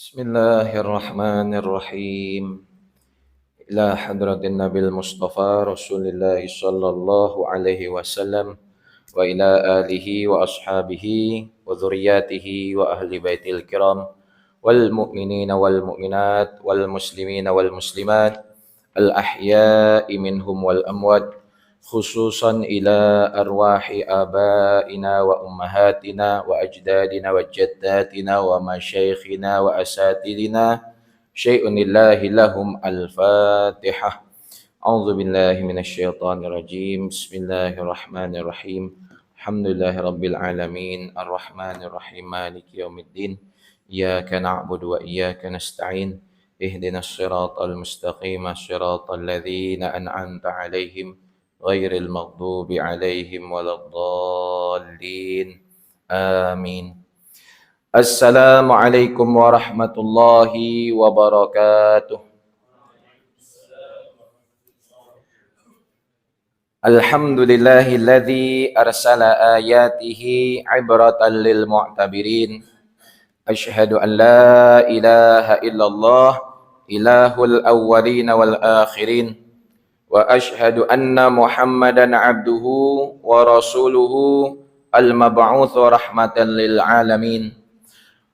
Bismillahirrahmanirrahim. Ila hadratin Nabil Mustafa Rasulullah sallallahu alaihi wasallam wa ila alihi wa ashabihi wa dzurriyyatihi wa ahli baitil kiram wal mu'minina wal mu'minat wal muslimina wal muslimat al ahya'i minhum wal amwat khususan ila arwahi abaina wa ummahatina wa ajdadina wa jaddatina wa masyaikhina wa asatidina syai'un lillahi lahum al-fatihah. A'udzu billahi minasyaitonir rajim. Bismillahirrahmanirrahim. Alhamdulillahirabbil alamin arrahmanir rahim maliki yaumiddin. Iyyaka na'budu wa iyyaka nasta'in. Ihdinas siratal mustaqim, siratal ladzina an'amta 'alaihim ghairil maghdubi 'alaihim waladdallin. Amin. Assalamualaikum warahmatullahi wabarakatuh. Alhamdulillahilladzi arsala ayatihi ibratan lil mu'tabirin. Asyhadu an la ilaha illallah ilahul awwalin wal akhirin. Wa asyhadu anna Muhammadan abduhu wa rasuluhu al-mab'uts rahmatan lil alamin.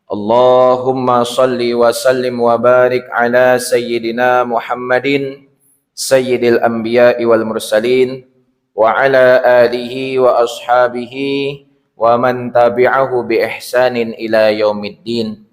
Allahumma salli wa sallim wa barik ala sayyidina Muhammadin sayyidil anbiya'i wal mursalin wa ala alihi wa ashabihi wa man tabi'ahu bi ihsanin ila yaumiddin.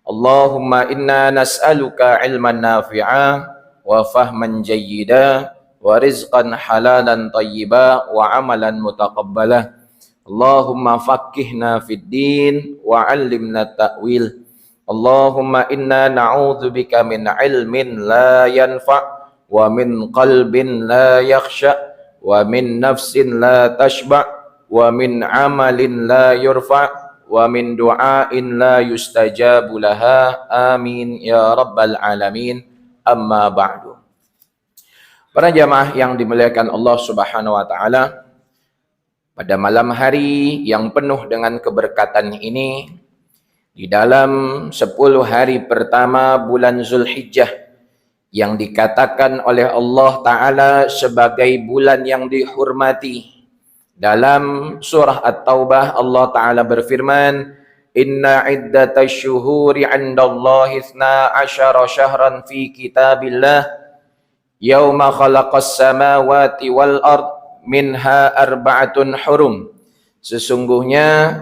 Allahumma inna nas'aluka ilman nafi'a wa fahman jayyida wa rizqan halalan tayyiba wa amalan mutaqabbala. Allahumma faqqihna fid din wa 'allimna ta'wil. Allahumma inna na'udzubika min ilmin la yanfa' wa min qalbin la yakhsha wa min nafsin la tashba' wa min 'amalin la yurfa' wa min du'ain la yustajabu laha. Amin ya rabbal alamin. Amma ba'du. Para jamaah yang dimuliakan Allah Subhanahu wa taala, pada malam hari yang penuh dengan keberkatan ini, di dalam 10 hari pertama bulan Zulhijjah yang dikatakan oleh Allah Ta'ala sebagai bulan yang dihormati. Dalam surah At-Taubah Allah Ta'ala berfirman, Inna iddatash syuhuri 'indallahi 12 syahran fi kitabillah yauma khalaqas samawati wal ard minha arba'atun hurum. Sesungguhnya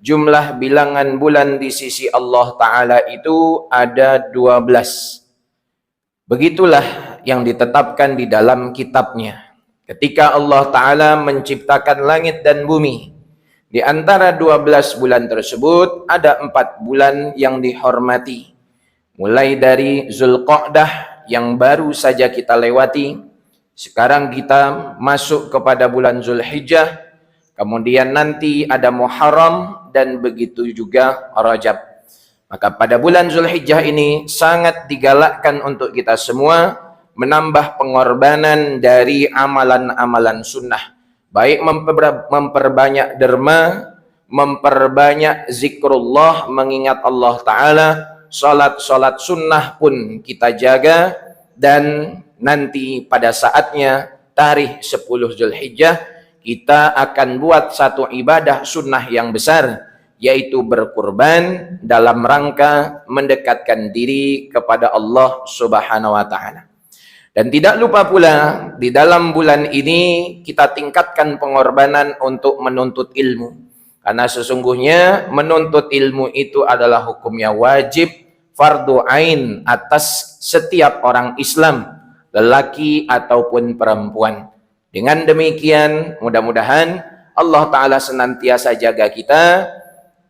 jumlah bilangan bulan di sisi Allah Ta'ala itu ada 12. Begitulah yang ditetapkan di dalam kitabnya. Ketika Allah Ta'ala menciptakan langit dan bumi, di antara 12 bulan tersebut ada 4 bulan yang dihormati. Mulai dari Zulqa'dah yang baru saja kita lewati. Sekarang kita masuk kepada bulan Zulhijjah, kemudian nanti ada Muharram dan begitu juga Rajab. Maka pada bulan Zulhijjah ini sangat digalakkan untuk kita semua menambah pengorbanan dari amalan-amalan sunnah. Baik memperbanyak derma, memperbanyak zikrullah, mengingat Allah Ta'ala, salat-salat sunnah pun kita jaga, dan nanti pada saatnya tarikh 10 Zulhijjah kita akan buat satu ibadah sunnah yang besar, yaitu berkurban dalam rangka mendekatkan diri kepada Allah Subhanahu wa taala. Dan tidak lupa pula di dalam bulan ini kita tingkatkan pengorbanan untuk menuntut ilmu. Karena sesungguhnya menuntut ilmu itu adalah hukumnya wajib, fardu ain atas setiap orang Islam, lelaki ataupun perempuan. Dengan demikian mudah-mudahan Allah Ta'ala senantiasa jaga kita,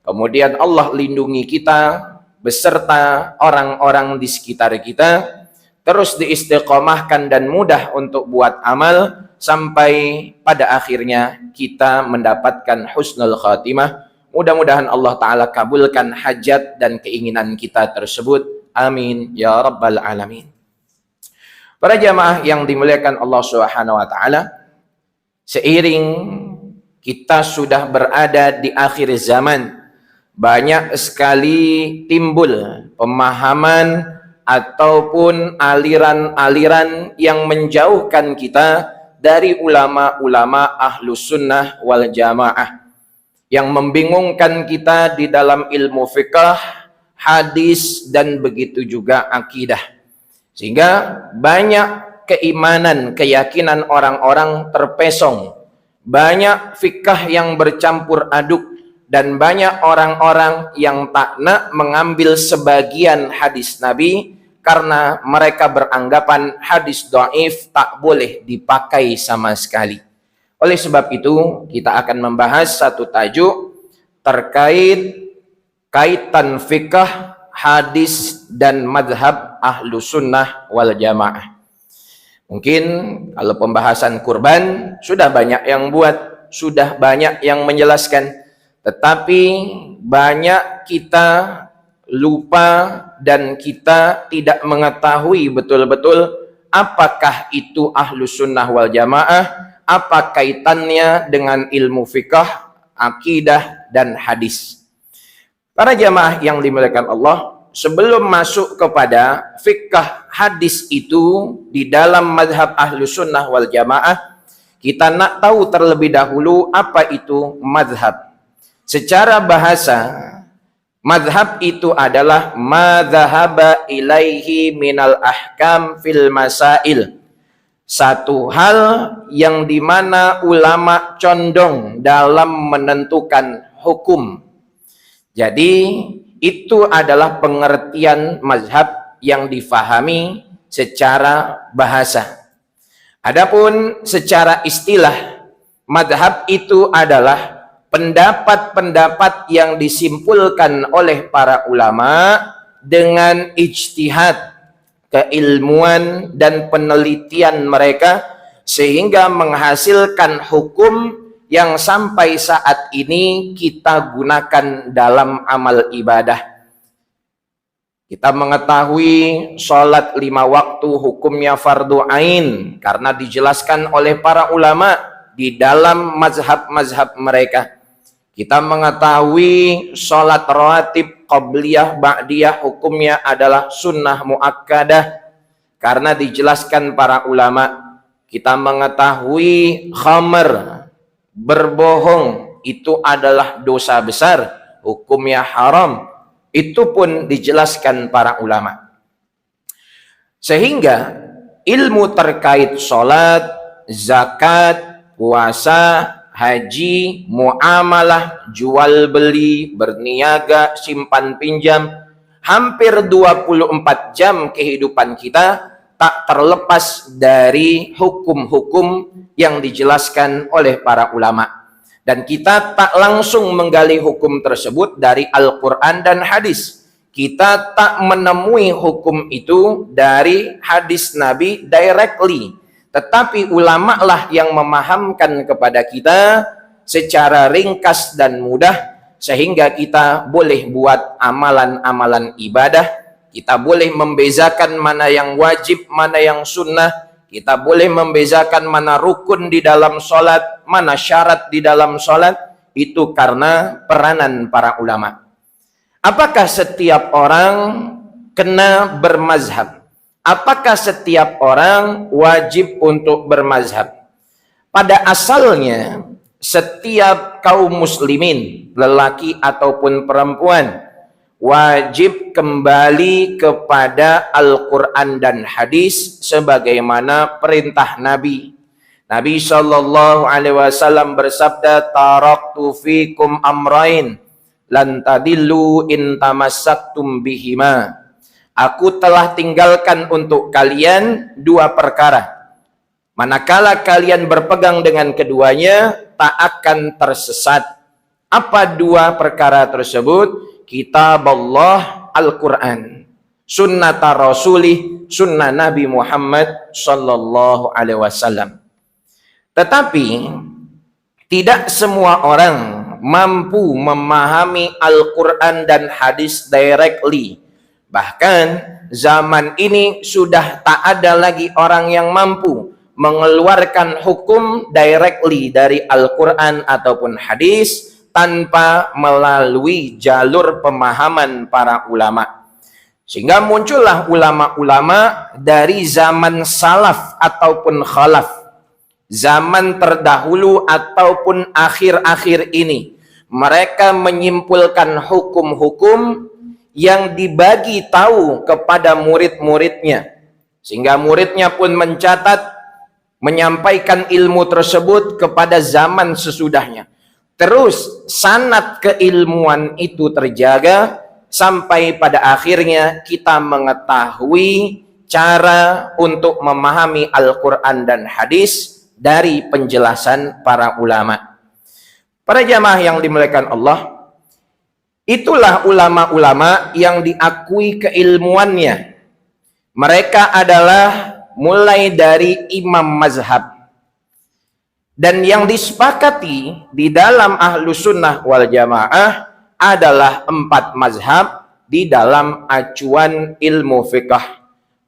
kemudian Allah lindungi kita beserta orang-orang di sekitar kita, terus diistiqomahkan dan mudah untuk buat amal sampai pada akhirnya kita mendapatkan husnul khatimah. Mudah-mudahan Allah Ta'ala kabulkan hajat dan keinginan kita tersebut. Amin ya rabbal alamin. Para jamaah yang dimuliakan Allah Subhanahu wa taala, seiring kita sudah berada di akhir zaman, banyak sekali timbul pemahaman ataupun aliran-aliran yang menjauhkan kita dari ulama-ulama ahlus sunnah wal jamaah, yang membingungkan kita di dalam ilmu fiqh, hadis, dan begitu juga akidah. Sehingga banyak keimanan, keyakinan orang-orang terpesong, banyak fikih yang bercampur aduk, dan banyak orang-orang yang tak nak mengambil sebagian hadis Nabi karena mereka beranggapan hadis dhaif tak boleh dipakai sama sekali. Oleh sebab itu, kita akan membahas satu tajuk terkait kaitan fikih, hadis, dan madhab ahlu sunnah wal jamaah. Mungkin kalau pembahasan kurban sudah banyak yang buat, sudah banyak yang menjelaskan, tetapi banyak kita lupa dan kita tidak mengetahui betul-betul apakah itu ahlu sunnah wal jamaah, apa kaitannya dengan ilmu fikih, akidah, dan hadis. Para jamaah yang dimuliakan Allah, sebelum masuk kepada fikih hadis itu di dalam mazhab ahlu sunnah wal jamaah, kita nak tahu terlebih dahulu apa itu mazhab. Secara bahasa, mazhab itu adalah madzhaba ilaihi minal ahkam fil masail. Satu hal yang dimana ulama condong dalam menentukan hukum. Jadi itu adalah pengertian mazhab yang difahami secara bahasa. Adapun secara istilah, mazhab itu adalah pendapat-pendapat yang disimpulkan oleh para ulama dengan ijtihad, keilmuan, dan penelitian mereka sehingga menghasilkan hukum yang sampai saat ini kita gunakan dalam amal ibadah. Kita mengetahui sholat 5 waktu hukumnya fardu ain karena dijelaskan oleh para ulama di dalam mazhab-mazhab mereka. Kita mengetahui sholat rawatib qabliyah ba'diyah hukumnya adalah sunnah muakkadah karena dijelaskan para ulama. Kita mengetahui khamr, berbohong, itu adalah dosa besar, hukumnya haram, itu pun dijelaskan para ulama. Sehingga ilmu terkait sholat, zakat, puasa, haji, muamalah, jual beli, berniaga, simpan pinjam, hampir 24 jam kehidupan kita tak terlepas dari hukum-hukum yang dijelaskan oleh para ulama. Dan kita tak langsung menggali hukum tersebut dari Al-Quran dan hadis. Kita tak menemui hukum itu dari hadis Nabi directly. Tetapi ulama lah yang memahamkan kepada kita secara ringkas dan mudah sehingga kita boleh buat amalan-amalan ibadah, kita boleh membezakan mana yang wajib, mana yang sunnah, kita boleh membezakan mana rukun di dalam sholat, mana syarat di dalam sholat, itu karena peranan para ulama. Apakah setiap orang kena bermazhab? Apakah setiap orang wajib untuk bermazhab? Pada asalnya, setiap kaum muslimin, lelaki ataupun perempuan, wajib kembali kepada Al-Quran dan hadis sebagaimana perintah Nabi. Nabi SAW bersabda, taraktu fikum amrain lan tadillu in tamassaktum bihima. Aku telah tinggalkan untuk kalian 2 perkara. Manakala kalian berpegang dengan keduanya, tak akan tersesat. Apa 2 perkara tersebut? Kitab Allah, Al-Quran. Sunnata Rasulih, sunnah Nabi Muhammad sallallahu alaihi wasallam. Tetapi tidak semua orang mampu memahami Al-Quran dan hadis directly. Bahkan zaman ini sudah tak ada lagi orang yang mampu mengeluarkan hukum directly dari Al-Quran ataupun hadis tanpa melalui jalur pemahaman para ulama. Sehingga muncullah ulama-ulama dari zaman salaf ataupun khalaf, zaman terdahulu ataupun akhir-akhir ini. Mereka menyimpulkan hukum-hukum yang dibagi tahu kepada murid-muridnya, sehingga muridnya pun mencatat, menyampaikan ilmu tersebut kepada zaman sesudahnya. Terus sanad keilmuan itu terjaga sampai pada akhirnya kita mengetahui cara untuk memahami Al-Quran dan hadis dari penjelasan para ulama. Para jamaah yang dimuliakan Allah, itulah ulama-ulama yang diakui keilmuannya. Mereka adalah mulai dari imam mazhab. Dan yang disepakati di dalam Ahlus Sunnah wal Jamaah adalah 4 mazhab di dalam acuan ilmu fiqh.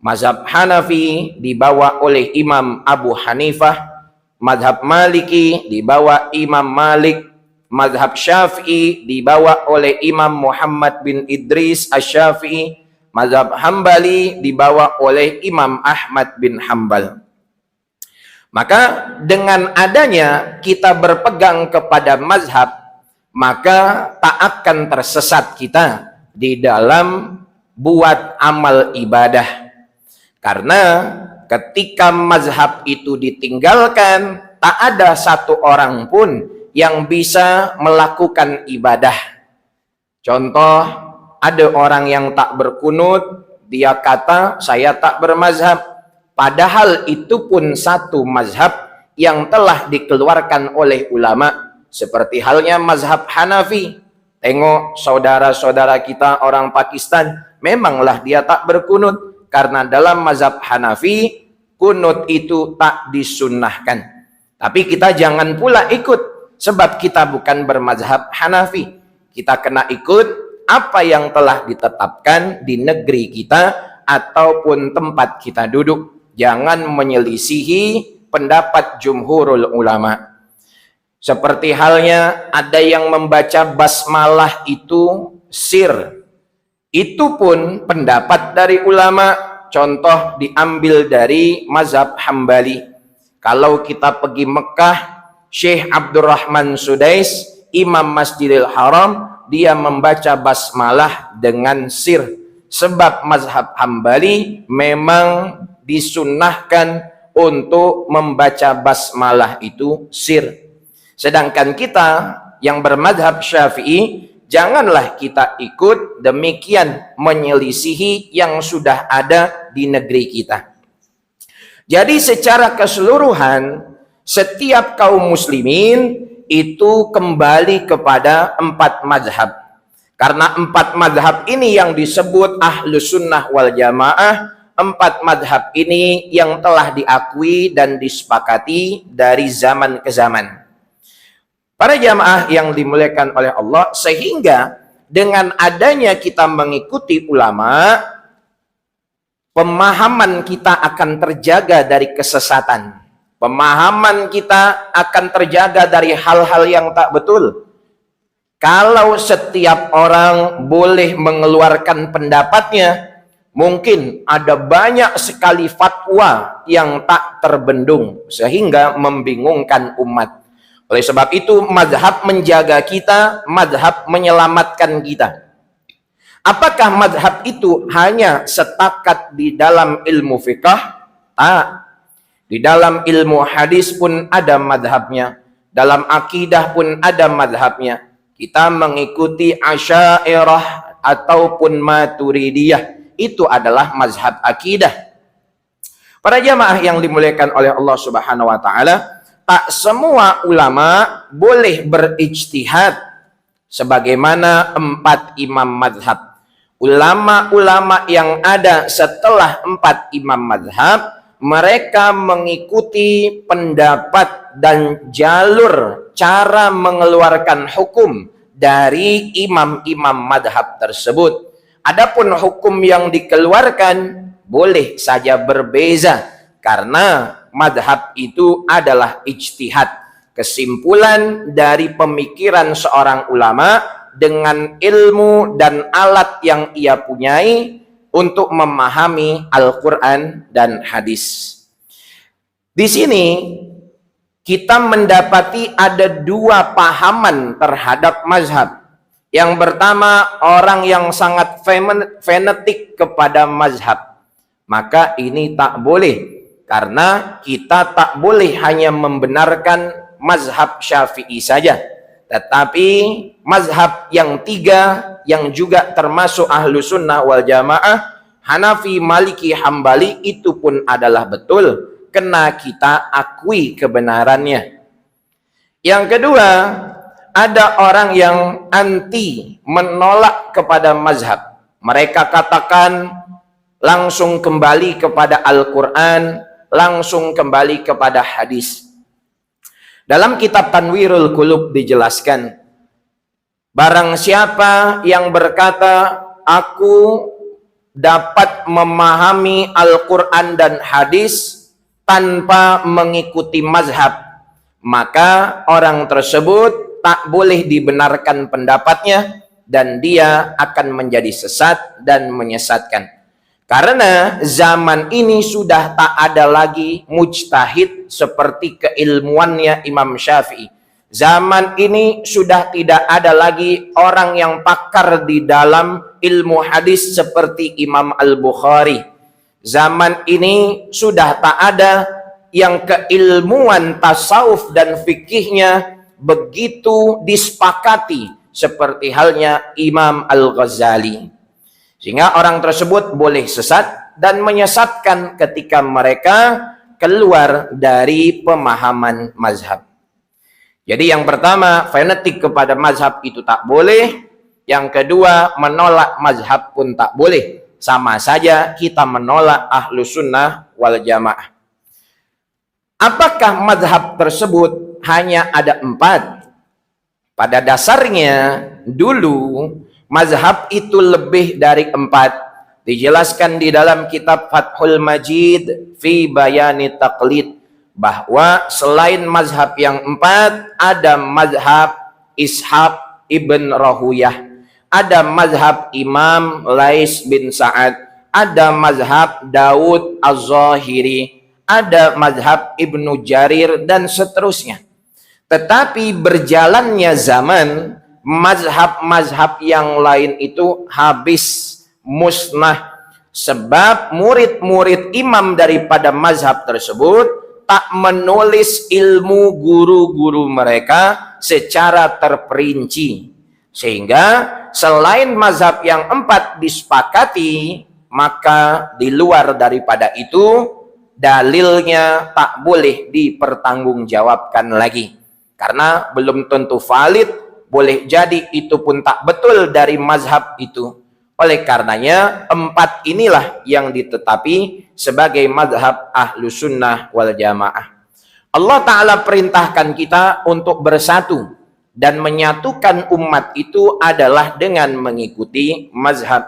Mazhab Hanafi dibawa oleh Imam Abu Hanifah, mazhab Maliki dibawa Imam Malik, mazhab Syafi'i dibawa oleh Imam Muhammad bin Idris Asy-Syafi'i, mazhab Hambali dibawa oleh Imam Ahmad bin Hambal. Maka dengan adanya kita berpegang kepada mazhab, maka tak akan tersesat kita di dalam buat amal ibadah. Karena ketika mazhab itu ditinggalkan, tak ada satu orang pun yang bisa melakukan ibadah. Contoh, ada orang yang tak berkunut, dia kata saya tak bermazhab. Padahal itu pun satu mazhab yang telah dikeluarkan oleh ulama. Seperti halnya mazhab Hanafi. Tengok saudara-saudara kita orang Pakistan, memanglah dia tak berkunut. Karena dalam mazhab Hanafi, kunut itu tak disunnahkan. Tapi kita jangan pula ikut, sebab kita bukan bermazhab Hanafi. Kita kena ikut apa yang telah ditetapkan di negeri kita ataupun tempat kita duduk. Jangan menyelisihi pendapat jumhurul ulama. Seperti halnya ada yang membaca basmalah itu sir. Itu pun pendapat dari ulama. Contoh diambil dari mazhab Hambali. Kalau kita pergi Mekah, Syekh Abdurrahman Sudais, Imam Masjidil Haram, dia membaca basmalah dengan sir. Sebab mazhab Hambali memang disunnahkan untuk membaca basmalah itu sir. Sedangkan kita yang bermadhab Syafi'i, janganlah kita ikut demikian menyelisihi yang sudah ada di negeri kita. Jadi secara keseluruhan, setiap kaum muslimin itu kembali kepada 4 mazhab. Karena 4 mazhab ini yang disebut Ahlus Sunnah wal Jamaah, 4 mazhab ini yang telah diakui dan disepakati dari zaman ke zaman. Para jamaah yang dimuliakan oleh Allah, sehingga dengan adanya kita mengikuti ulama, pemahaman kita akan terjaga dari kesesatan. Pemahaman kita akan terjaga dari hal-hal yang tak betul. Kalau setiap orang boleh mengeluarkan pendapatnya, mungkin ada banyak sekali fatwa yang tak terbendung sehingga membingungkan umat. Oleh sebab itu, mazhab menjaga kita, mazhab menyelamatkan kita. Apakah mazhab itu hanya setakat di dalam ilmu fiqh? Tak. Di dalam ilmu hadis pun ada mazhabnya. Dalam akidah pun ada mazhabnya. Kita mengikuti Asy'ariyah ataupun Maturidiyah. Itu adalah mazhab akidah. Para jamaah yang dimuliakan oleh Allah Subhanahu wa taala, tak semua ulama boleh berijtihad sebagaimana 4 imam mazhab. Ulama-ulama yang ada setelah 4 imam mazhab, mereka mengikuti pendapat dan jalur cara mengeluarkan hukum dari imam-imam mazhab tersebut. Adapun hukum yang dikeluarkan boleh saja berbeza karena mazhab itu adalah ijtihad. kesimpulan dari pemikiran seorang ulama dengan ilmu dan alat yang ia punyai untuk memahami Al-Quran dan hadis. Di sini kita mendapati ada dua pahaman terhadap mazhab. Yang pertama, orang yang sangat fanatik kepada mazhab. Maka ini tak boleh, karena kita tak boleh hanya membenarkan mazhab Syafi'i saja, tetapi mazhab yang tiga yang juga termasuk ahlu sunnah wal jamaah, Hanafi, Maliki, Hambali, itu pun adalah betul, kena kita akui kebenarannya. Yang kedua, ada orang yang anti, menolak kepada mazhab. Mereka katakan langsung kembali kepada Al-Quran, langsung kembali kepada hadis. Dalam kitab Tanwirul Qulub dijelaskan, barang siapa yang berkata, aku dapat memahami Al-Quran dan hadis tanpa mengikuti mazhab, maka orang tersebut tak boleh dibenarkan pendapatnya dan dia akan menjadi sesat dan menyesatkan. Karena zaman ini sudah tak ada lagi mujtahid seperti keilmuannya Imam Syafi'i. Zaman ini sudah tidak ada lagi orang yang pakar di dalam ilmu hadis seperti Imam Al-Bukhari. Zaman ini sudah tak ada yang keilmuan tasawuf dan fikihnya begitu disepakati seperti halnya Imam Al-Ghazali. Sehingga orang tersebut boleh sesat dan menyesatkan ketika mereka keluar dari pemahaman mazhab. Jadi yang pertama, fanatik kepada mazhab itu tak boleh. Yang kedua, menolak mazhab pun tak boleh. Sama saja kita menolak ahlu sunnah wal jamaah. Apakah mazhab tersebut hanya ada 4? Pada dasarnya dulu mazhab itu lebih dari 4. Dijelaskan di dalam kitab Fathul Majid fi Bayani Taqlid bahwa selain mazhab yang 4 ada mazhab Ishaq ibn Rahuyah, ada mazhab Imam Lais bin Sa'ad, ada mazhab Daud Az-Zahiri, ada mazhab Ibnu Jarir dan seterusnya. Tetapi berjalannya zaman, mazhab-mazhab yang lain itu habis, musnah, sebab murid-murid imam daripada mazhab tersebut tak menulis ilmu guru-guru mereka secara terperinci, sehingga selain mazhab yang 4 disepakati, maka di luar daripada itu dalilnya tak boleh dipertanggungjawabkan lagi, karena belum tentu valid. Boleh jadi itu pun tak betul dari mazhab itu. Oleh karenanya 4 inilah yang ditetapi sebagai mazhab ahlu sunnah wal jamaah. Allah Ta'ala perintahkan kita untuk bersatu dan menyatukan umat itu adalah dengan mengikuti mazhab.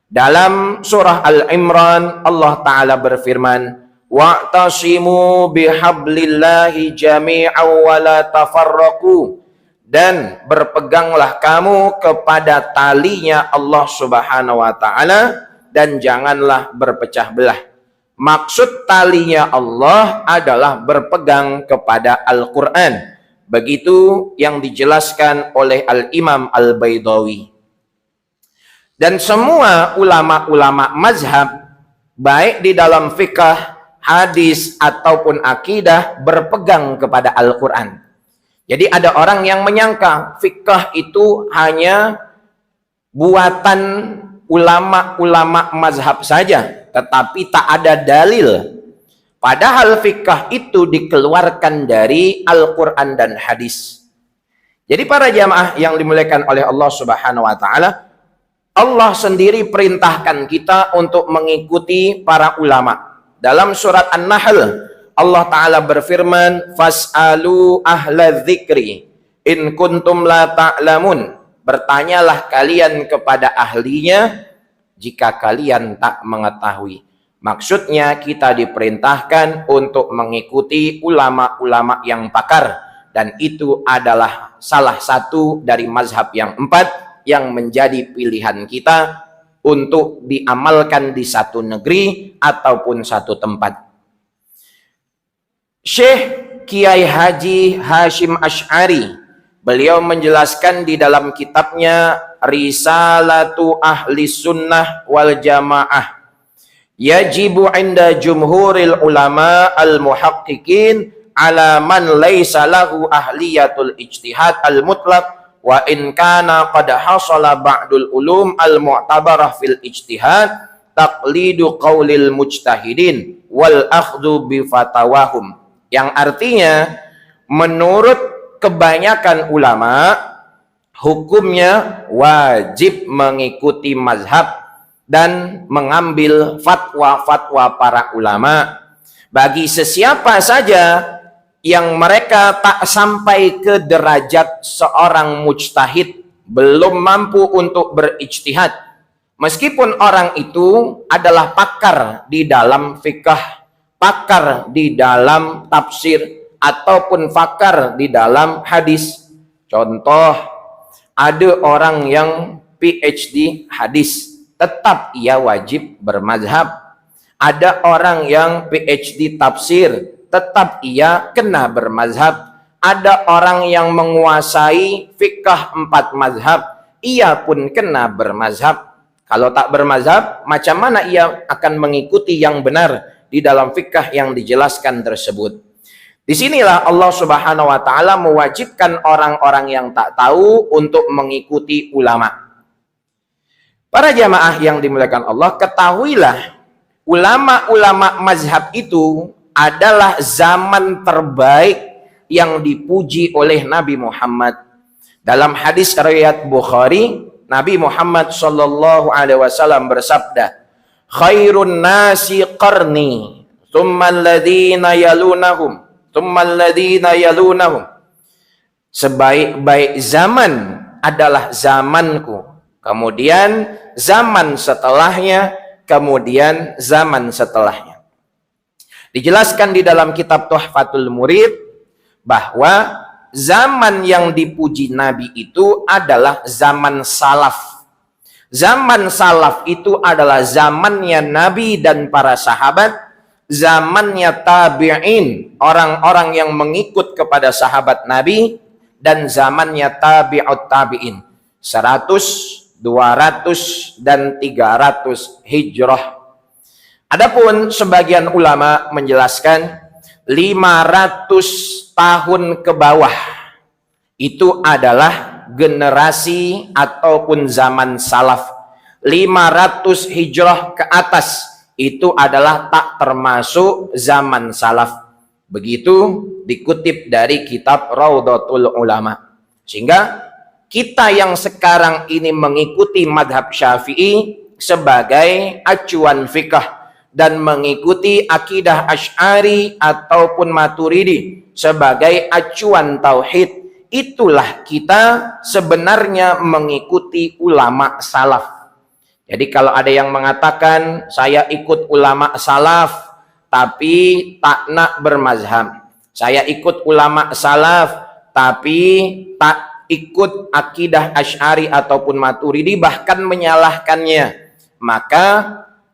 Dalam surah Al-Imran Allah Ta'ala berfirman, wa'tasimu bihablillahi jami'an wa la tafarraqu, dan berpeganglah kamu kepada talinya Allah Subhanahu wa Ta'ala dan janganlah berpecah belah. Maksud talinya Allah adalah berpegang kepada Al-Quran. Begitu yang dijelaskan oleh Al-Imam Al-Baydawi. Dan semua ulama-ulama mazhab, baik di dalam fikih, hadis ataupun akidah, berpegang kepada Al-Quran. Jadi ada orang yang menyangka fikih itu hanya buatan ulama-ulama mazhab saja, tetapi tak ada dalil. Padahal fikih itu dikeluarkan dari Al-Quran dan hadis. Jadi para jamaah yang dimuliakan oleh Allah Subhanahu wa Ta'ala, Allah sendiri perintahkan kita untuk mengikuti para ulama. Dalam surat An-Nahl Allah Ta'ala berfirman, fas'alu ahla dzikri in kuntum la ta'lamun. Bertanyalah kalian kepada ahlinya jika kalian tak mengetahui. Maksudnya kita diperintahkan untuk mengikuti ulama-ulama yang pakar dan itu adalah salah satu dari mazhab yang 4 yang menjadi pilihan kita untuk diamalkan di satu negeri ataupun satu tempat. Syekh Kiai Haji Hashim Asy'ari, beliau menjelaskan di dalam kitabnya Risalatu Ahli Sunnah wal Jamaah, yajibu inda jumhuril ulama al-muhaqqiqin ala man laysa lahu ahliyatul ijtihad al-mutlaq wa in kana qad hasala ba'dul ulum al-mu'tabarah fil ijtihad taqlidu qaulil mujtahidin wal akhdhu bi fatawahum, yang artinya menurut kebanyakan ulama hukumnya wajib mengikuti mazhab dan mengambil fatwa-fatwa para ulama bagi sesiapa saja yang mereka tak sampai ke derajat seorang mujtahid, belum mampu untuk berijtihad, meskipun orang itu adalah pakar di dalam fikih, pakar di dalam tafsir, ataupun pakar di dalam hadis. Contoh, ada orang yang PhD hadis, tetap ia wajib bermazhab. Ada orang yang PhD tafsir, tetap ia kena bermazhab. Ada orang yang menguasai fikih 4 mazhab, ia pun kena bermazhab. Kalau tak bermazhab, macam mana ia akan mengikuti yang benar di dalam fikih yang dijelaskan tersebut? Disinilah Allah Subhanahu wa Ta'ala mewajibkan orang-orang yang tak tahu untuk mengikuti ulama. Para jamaah yang dimuliakan Allah, ketahuilah ulama-ulama mazhab itu adalah zaman terbaik yang dipuji oleh Nabi Muhammad. Dalam hadis riwayat Bukhari, Nabi Muhammad sallallahu alaihi wasallam bersabda, "Khairun nasi qarni, tsumma alladhina yalunahum, tsumma alladhina yalunahum." Sebaik-baik zaman adalah zamanku, kemudian zaman setelahnya, kemudian zaman setelahnya. Dijelaskan di dalam kitab Tuhfatul Murid bahwa zaman yang dipuji Nabi itu adalah zaman salaf. Zaman salaf itu adalah zamannya Nabi dan para sahabat, zamannya tabi'in, orang-orang yang mengikut kepada sahabat Nabi, dan zamannya tabi'ut tabi'in, 100, 200, dan 300 hijrah. Adapun sebagian ulama menjelaskan 500 tahun ke bawah itu adalah generasi ataupun zaman salaf. 500 hijrah ke atas itu adalah tak termasuk zaman salaf. Begitu dikutip dari kitab Raudhatul Ulama. Sehingga kita yang sekarang ini mengikuti madhab Syafi'i sebagai acuan fikih dan mengikuti akidah Asy'ari ataupun Maturidi sebagai acuan tauhid, itulah kita sebenarnya mengikuti ulama salaf. Jadi kalau ada yang mengatakan saya ikut ulama salaf tapi tak nak bermazhab, saya ikut ulama salaf tapi tak ikut akidah Asy'ari ataupun Maturidi, bahkan menyalahkannya, maka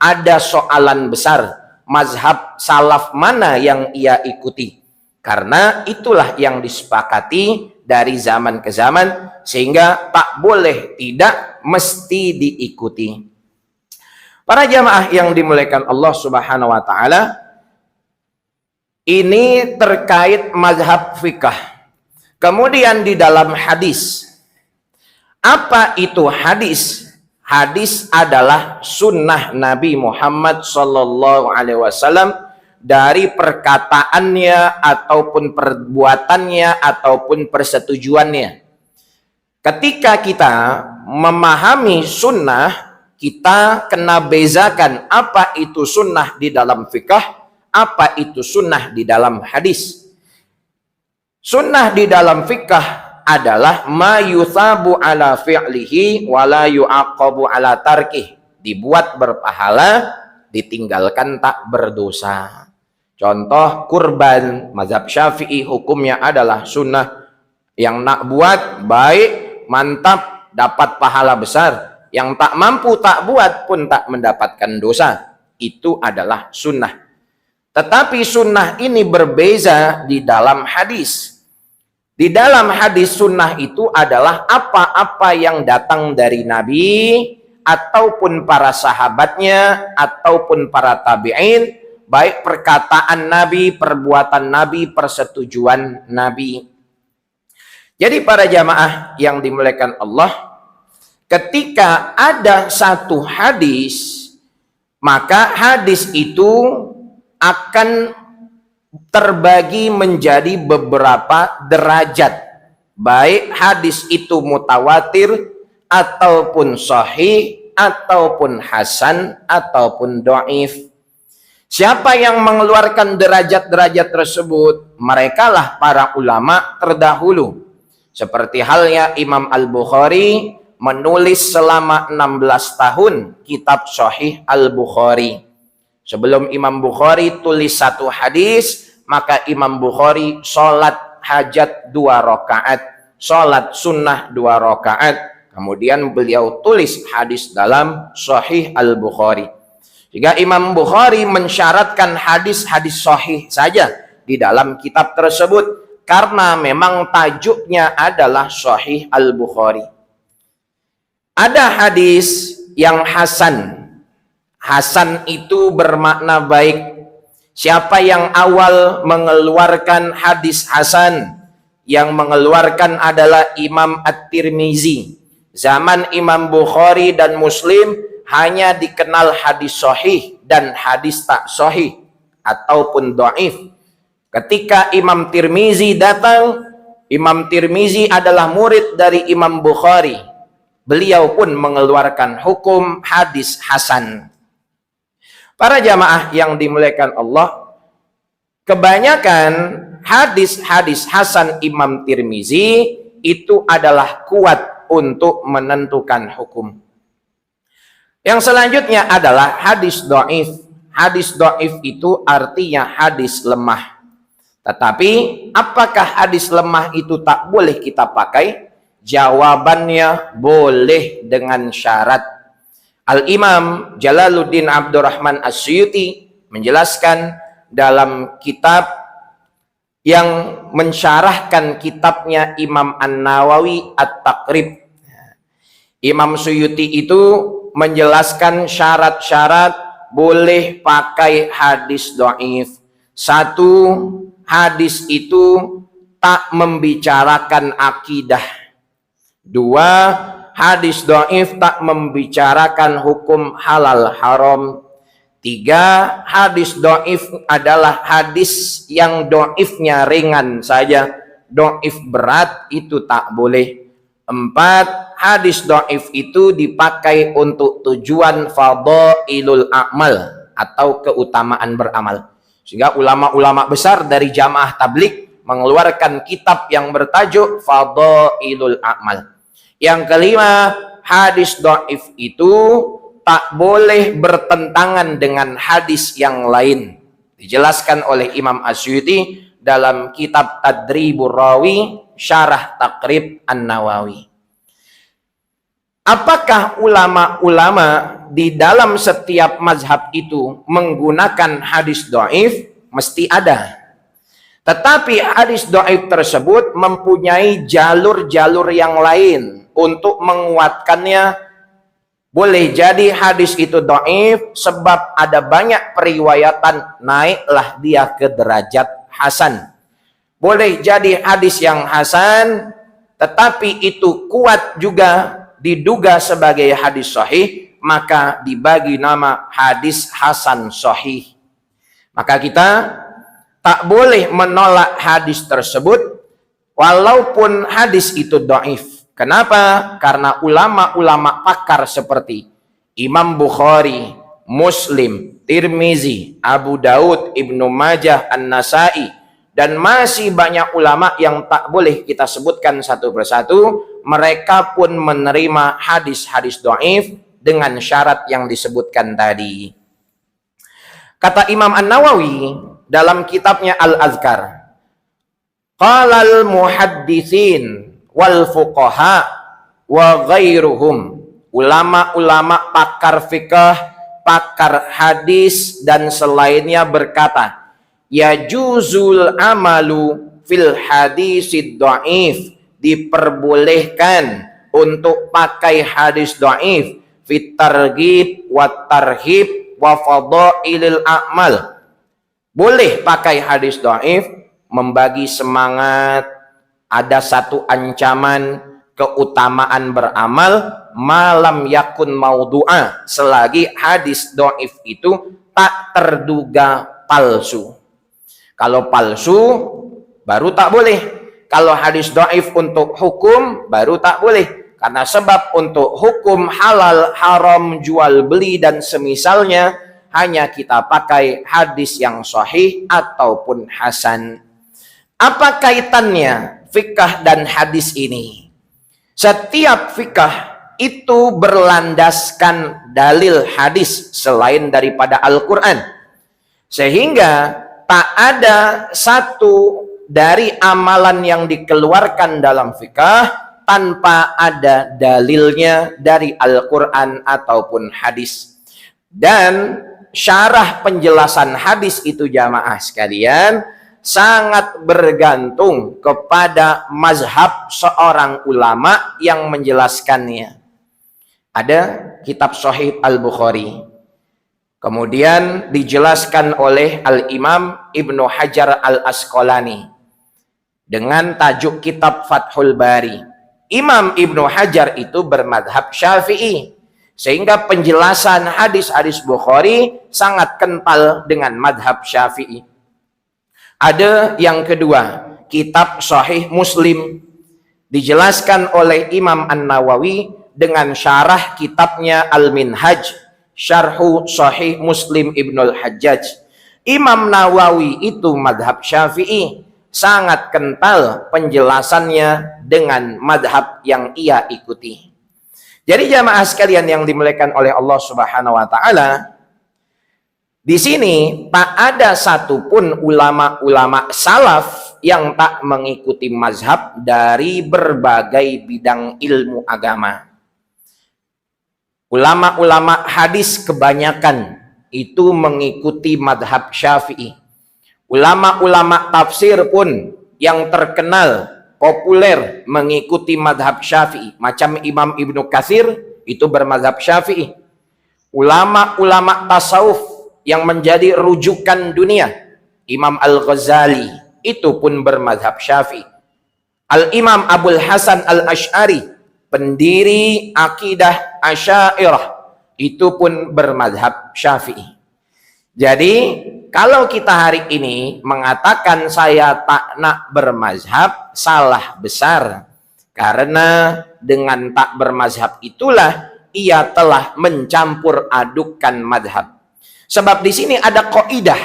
ada soalan besar, mazhab salaf mana yang ia ikuti? Karena itulah yang disepakati dari zaman ke zaman, sehingga tak boleh, tidak mesti diikuti. Para jamaah yang dimuliakan Allah Subhanahu wa Ta'ala, ini terkait mazhab fikih. Kemudian di dalam hadis, apa itu hadis? Hadis adalah sunnah Nabi Muhammad sallallahu alaihi wasallam dari perkataannya ataupun perbuatannya ataupun persetujuannya. Ketika kita memahami sunnah, kita kena bezakan apa itu sunnah di dalam fikih, apa itu sunnah di dalam hadis. Sunnah di dalam fikih adalah ma yuthabu ala fi'lihi wa la yu'aqabu ala tarkih, dibuat berpahala, ditinggalkan tak berdosa. Contoh kurban, mazhab Syafi'i hukumnya adalah sunnah. Yang nak buat baik, mantap, dapat pahala besar. Yang tak mampu tak buat pun tak mendapatkan dosa. Itu adalah sunnah. Tetapi sunnah ini berbeza di dalam hadis. Di dalam hadis sunnah itu adalah apa-apa yang datang dari Nabi ataupun para sahabatnya ataupun para tabi'in, baik perkataan Nabi, perbuatan Nabi, persetujuan Nabi. Jadi para jamaah yang dimuliakan Allah, ketika ada satu hadis, maka hadis itu akan terbagi menjadi beberapa derajat. Baik hadis itu mutawatir, ataupun sahih, ataupun hasan, ataupun dhaif. Siapa yang mengeluarkan derajat-derajat tersebut? Merekalah para ulama terdahulu. Seperti halnya Imam Al-Bukhari menulis selama 16 tahun kitab Sahih Al-Bukhari. Sebelum Imam Bukhari tulis satu hadis, maka Imam Bukhari sholat hajat 2 rakaat, sholat sunnah 2 rakaat. Kemudian beliau tulis hadis dalam Sahih Al-Bukhari. Jika Imam Bukhari mensyaratkan hadis-hadis sahih saja di dalam kitab tersebut, karena memang tajuknya adalah Sahih Al-Bukhari. Ada hadis yang hasan. Hasan itu bermakna baik. Siapa yang awal mengeluarkan hadis hasan? Yang mengeluarkan adalah Imam At-Tirmizi. Zaman Imam Bukhari dan Muslim hanya dikenal hadis sahih dan hadis tak sahih ataupun dhaif. Ketika Imam Tirmizi datang, Imam Tirmizi adalah murid dari Imam Bukhari. Beliau pun mengeluarkan hukum hadis hasan. Para jamaah yang dimuliakan Allah, kebanyakan hadis-hadis hasan Imam Tirmizi itu adalah kuat untuk menentukan hukum. Yang selanjutnya adalah hadis dhaif. Hadis dhaif itu artinya hadis lemah. Tetapi apakah hadis lemah itu tak boleh kita pakai? Jawabannya boleh dengan syarat. Al-Imam Jalaluddin Abdurrahman As-Suyuti menjelaskan dalam kitab yang mensyarahkan kitabnya Imam An-Nawawi At-Taqrib. Imam Suyuti itu menjelaskan syarat-syarat boleh pakai hadis dhaif. 1, hadis itu tak membicarakan akidah. 2, hadis dhaif tak membicarakan hukum halal haram. 3, hadis dhaif adalah hadis yang dhaifnya ringan saja. Dhaif berat itu tak boleh. 4, hadis dhaif itu dipakai untuk tujuan fadhailul amal atau keutamaan beramal. Sehingga ulama-ulama besar dari jamaah tabligh mengeluarkan kitab yang bertajuk Fadhailul Amal. Yang kelima, hadis dhaif itu tak boleh bertentangan dengan hadis yang lain. Dijelaskan oleh Imam As-Suyuti dalam kitab Tadribur Rawi Syarah Taqrib An-Nawawi. Apakah ulama-ulama di dalam setiap mazhab itu menggunakan hadis dhaif? Mesti ada. Tetapi hadis dhaif tersebut mempunyai jalur-jalur yang lain untuk menguatkannya. Boleh jadi hadis itu dhaif sebab ada banyak periwayatan, naiklah dia ke derajat hasan. Boleh jadi hadis yang hasan tetapi itu kuat juga diduga sebagai hadis sahih, maka dibagi nama hadis hasan sahih. Maka kita tak boleh menolak hadis tersebut walaupun hadis itu dhaif. Kenapa? Karena ulama-ulama pakar seperti Imam Bukhari, Muslim, Tirmizi, Abu Daud, Ibnu Majah, An-Nasai, dan masih banyak ulama yang tak boleh kita sebutkan satu persatu, mereka pun menerima hadis-hadis dhaif dengan syarat yang disebutkan tadi. Kata Imam An-Nawawi, dalam kitabnya Al-Azkar, qalal muhadditsin wal fuqaha wa ghairuhum, ulama-ulama pakar fikih, pakar hadis dan selainnya berkata, yajuzul amalu fil hadisid dhaif, diperbolehkan untuk pakai hadis dhaif fit targhib wa tarhib wa fadailil a'mal. Boleh pakai hadis dhaif, membagi semangat, ada satu ancaman keutamaan beramal, malam yakun maudhu'a, selagi hadis dhaif itu tak terduga palsu. Kalau palsu baru tak boleh. Kalau hadis dhaif untuk hukum baru tak boleh. Karena sebab untuk hukum halal, haram, jual beli dan semisalnya hanya kita pakai hadis yang sahih ataupun hasan. Apa kaitannya fikih dan hadis ini? Setiap fikih itu berlandaskan dalil hadis selain daripada Al-Quran. Sehingga tak ada satu dari amalan yang dikeluarkan dalam fikih tanpa ada dalilnya dari Al-Quran ataupun hadis. Dan syarah penjelasan hadis itu jamaah sekalian sangat bergantung kepada mazhab seorang ulama yang menjelaskannya. Ada kitab Sahih Al-Bukhari, kemudian dijelaskan oleh Al-Imam Ibnu Hajar Al-Asqalani dengan tajuk kitab Fathul Bari. Imam Ibnu Hajar itu bermadhab Syafi'i, sehingga penjelasan hadis-hadis Bukhari sangat kental dengan madhab Syafi'i. Ada yang kedua, kitab Sahih Muslim, dijelaskan oleh Imam An-Nawawi dengan syarah kitabnya Al-Minhaj, Syarhu Sahih Muslim Ibnul Hajjaj. Imam Nawawi itu madhab Syafi'i, sangat kental penjelasannya dengan madhab yang ia ikuti. Jadi jamaah sekalian yang dimuliakan oleh Allah Subhanahu wa taala, di sini tak ada satupun ulama-ulama salaf yang tak mengikuti mazhab dari berbagai bidang ilmu agama. Ulama-ulama hadis kebanyakan itu mengikuti madhab Syafi'i. Ulama-ulama tafsir pun yang terkenal, populer mengikuti madhab Syafi'i. Macam Imam Ibnu Katsir itu bermadhab Syafi'i. Ulama-ulama tasawuf yang menjadi rujukan dunia, Imam Al-Ghazali itu pun bermadhab Syafi'i. Al-Imam Abul Hasan Al-Asy'ari, pendiri akidah Asy'ariyah, itu pun bermadhab Syafi'i. Jadi kalau kita hari ini mengatakan saya tak nak bermazhab, salah besar. Karena dengan tak bermazhab itulah ia telah mencampur adukan mazhab. Sebab di sini ada kaidah.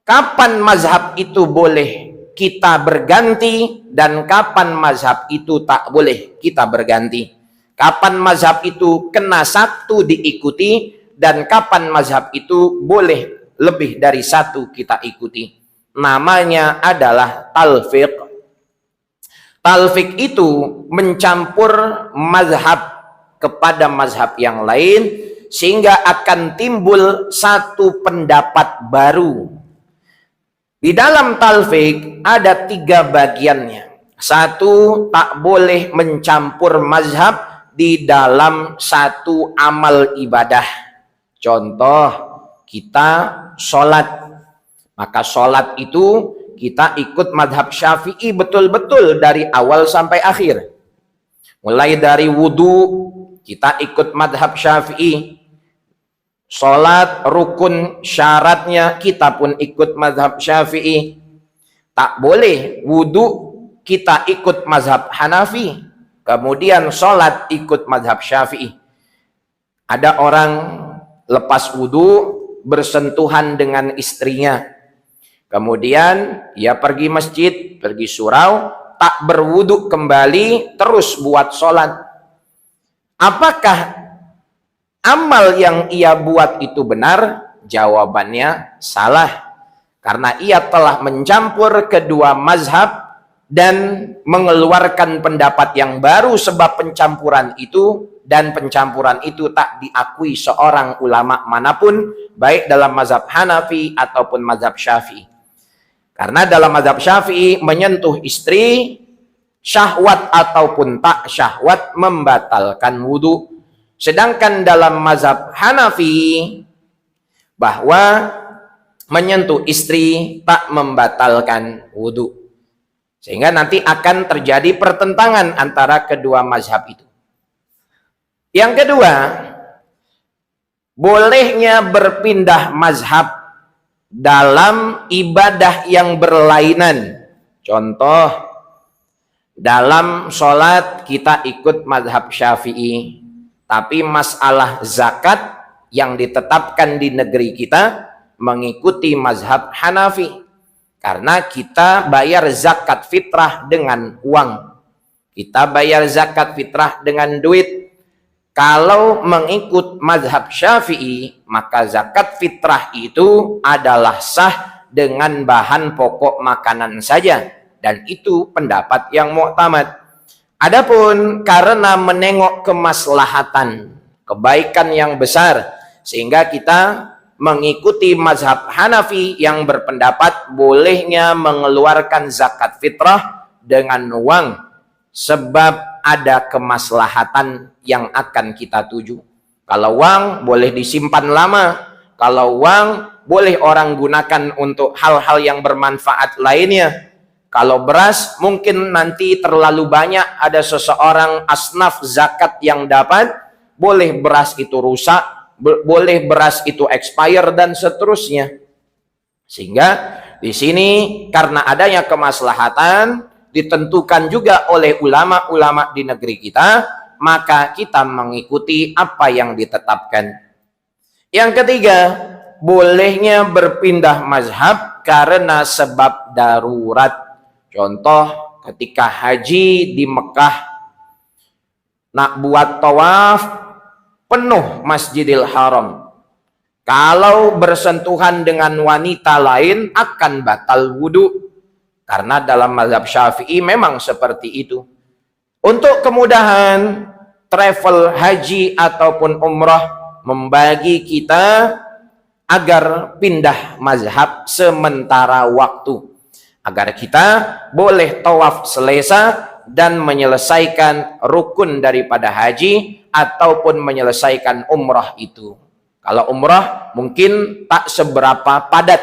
Kapan mazhab itu boleh kita berganti dan kapan mazhab itu tak boleh kita berganti. Kapan mazhab itu kena satu diikuti dan kapan mazhab itu boleh lebih dari satu kita ikuti. Namanya adalah talfiq. Talfiq itu mencampur mazhab kepada mazhab yang lain sehingga akan timbul satu pendapat baru. Di dalam talfiq ada 3 bagiannya. Satu, tak boleh mencampur mazhab di dalam satu amal ibadah. Contoh, kita sholat, maka sholat itu kita ikut madhab Syafi'i betul-betul dari awal sampai akhir. Mulai dari wudu, kita ikut madhab Syafi'i. Sholat, rukun, syaratnya, kita pun ikut madhab Syafi'i. Tak boleh wudu, kita ikut mazhab Hanafi. Kemudian sholat ikut madhab Syafi'i. Ada orang lepas wudu bersentuhan dengan istrinya, kemudian ia pergi masjid, pergi surau, tak berwudu kembali, terus buat sholat. Apakah amal yang ia buat itu benar? Jawabannya salah. Karena ia telah mencampur kedua mazhab dan mengeluarkan pendapat yang baru, sebab pencampuran itu tak diakui seorang ulama manapun, baik dalam mazhab Hanafi ataupun mazhab Syafi'i. Karena dalam mazhab Syafi'i menyentuh istri, syahwat ataupun tak syahwat, membatalkan wudu. Sedangkan dalam mazhab Hanafi bahwa menyentuh istri tak membatalkan wudu. Sehingga nanti akan terjadi pertentangan antara kedua mazhab itu. Yang kedua, bolehnya berpindah mazhab dalam ibadah yang berlainan. Contoh, dalam sholat kita ikut mazhab Syafi'i, tapi masalah zakat yang ditetapkan di negeri kita mengikuti mazhab Hanafi, karena kita bayar zakat fitrah dengan uang, kita bayar zakat fitrah dengan duit. Kalau mengikut mazhab Syafi'i, maka zakat fitrah itu adalah sah dengan bahan pokok makanan saja, dan itu pendapat yang muktamad. Adapun karena menengok kemaslahatan, kebaikan yang besar, sehingga kita mengikuti mazhab Hanafi yang berpendapat bolehnya mengeluarkan zakat fitrah dengan uang, sebab ada kemaslahatan yang akan kita tuju. Kalau uang boleh disimpan lama, kalau uang boleh orang gunakan untuk hal-hal yang bermanfaat lainnya. Kalau beras mungkin nanti terlalu banyak, ada seseorang asnaf zakat yang dapat, boleh beras itu rusak, boleh beras itu expire, dan seterusnya. Sehingga di sini karena adanya kemaslahatan ditentukan juga oleh ulama-ulama di negeri kita, maka kita mengikuti apa yang ditetapkan. Yang ketiga, bolehnya berpindah mazhab karena sebab darurat. Contoh, ketika haji di Mekah, nak buat tawaf penuh Masjidil Haram, kalau bersentuhan dengan wanita lain akan batal wudu, karena dalam mazhab Syafi'i memang seperti itu. Untuk kemudahan travel haji ataupun umrah, membagi kita agar pindah mazhab sementara waktu, agar kita boleh tawaf selesa dan menyelesaikan rukun daripada haji ataupun menyelesaikan umrah itu. Kalau umrah mungkin tak seberapa padat,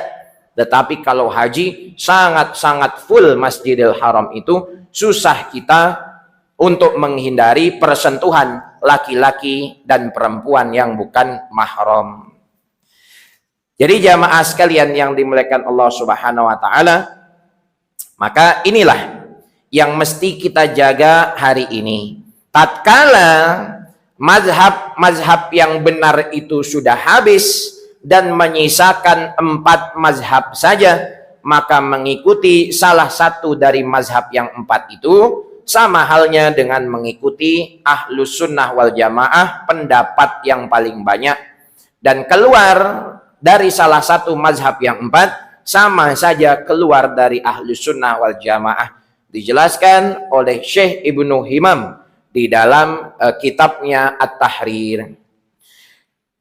tetapi kalau haji sangat-sangat full Masjidil Haram itu, susah kita untuk menghindari persentuhan laki-laki dan perempuan yang bukan mahram. Jadi jamaah sekalian yang dimuliakan Allah Subhanahu wa taala, maka inilah yang mesti kita jaga hari ini. Tatkala mazhab-mazhab yang benar itu sudah habis dan menyisakan 4 mazhab saja, maka mengikuti salah satu dari mazhab yang 4 itu sama halnya dengan mengikuti Ahlus Sunnah wal Jamaah, pendapat yang paling banyak. Dan keluar dari salah satu mazhab yang 4 sama saja keluar dari Ahlus Sunnah wal Jamaah. Dijelaskan oleh Syekh Ibnu Himam di dalam kitabnya At-Tahrir.